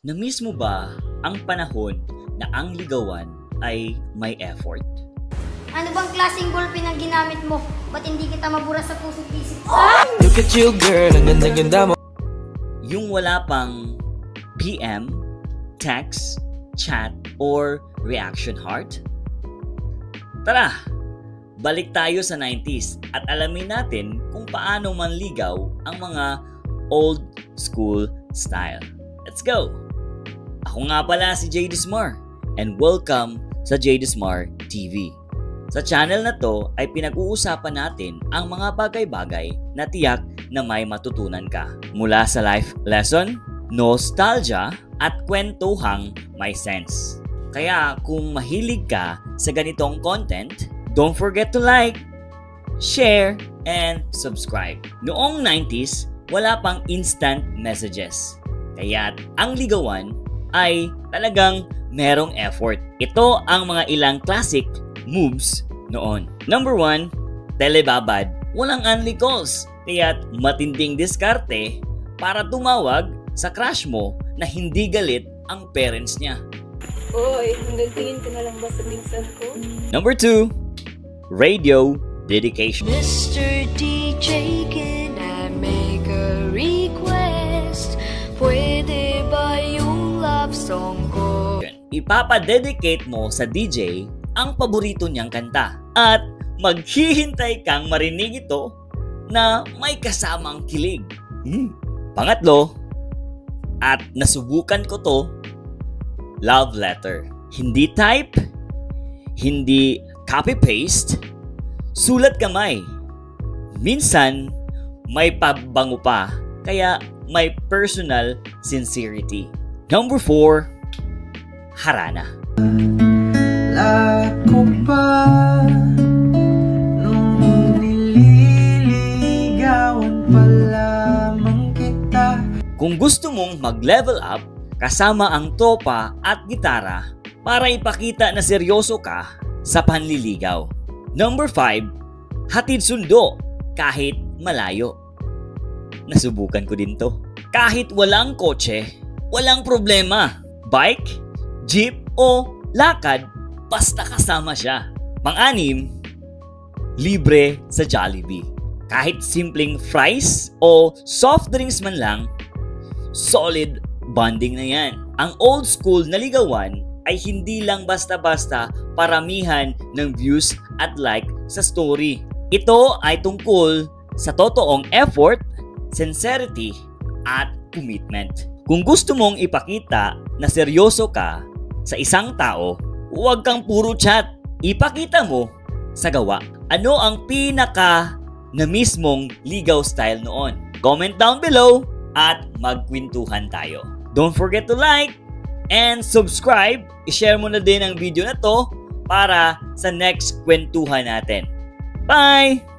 Na-miss mo ba ang panahon na ang ligawan ay may effort? Ano bang klaseng ballpen ang ginamit mo? Ba't hindi kita mabura sa puso't isip? Look at you girl, ang ganda-ganda mo. Yung wala pang PM, text, chat, or reaction heart? Tara, balik tayo sa 90s at alamin natin kung paano manligaw ang mga old school style. Let's go! Ako nga pala si Jay Dismar and welcome sa Jay Dismar TV. Sa channel na to ay pinag-uusapan natin ang mga bagay-bagay na tiyak na may matutunan ka. Mula sa life lesson, nostalgia, at kwentuhang may sense. Kaya kung mahilig ka sa ganitong content, don't forget to like, share, and subscribe. Noong 90s, wala pang instant messages. Kaya ang ligawan ay talagang merong effort. Ito ang mga ilang classic moves noon. Number 1, telebabad. Walang only calls. Kaya't matinding diskarte para tumawag sa crush mo na hindi galit ang parents niya. Oy, hanggang tingin ko na lang ba sa minsan ko? Number 2, radio dedication. Mr. DJ, can I make a request? Pwede ba yung love song ko? Ipapadedicate mo sa DJ ang paborito niyang kanta at maghihintay kang marinig ito na may kasamang kilig. Pangatlo, at nasubukan ko to, love letter. Hindi type, hindi copy-paste, sulat kamay. Minsan, may pabango pa, kaya may personal sincerity. Number 4, harana. Lahat ko pa nung nililigawan pa lamang kita. Kung gusto mong mag-level up kasama ang tropa at gitara para ipakita na seryoso ka sa panliligaw. Number 5, hatid sundo kahit malayo. Nasubukan ko din to. Kahit walang kotse, walang problema. Bike, jeep o lakad, basta kasama siya. Pang-anim, libre sa Jollibee. Kahit simpleng fries o soft drinks man lang, solid bonding na yan. Ang old school na ligawan ay hindi lang basta-basta paramihan ng views at like sa story. Ito ay tungkol sa totoong effort, sincerity, at commitment. Kung gusto mong ipakita na seryoso ka sa isang tao, huwag kang puro chat. Ipakita mo sa gawa. Ano ang pinaka na mismong ligaw style noon? Comment down below at magkwentuhan tayo. Don't forget to like and subscribe. I-share mo na din ang video na to para sa next kwentuhan natin. Bye!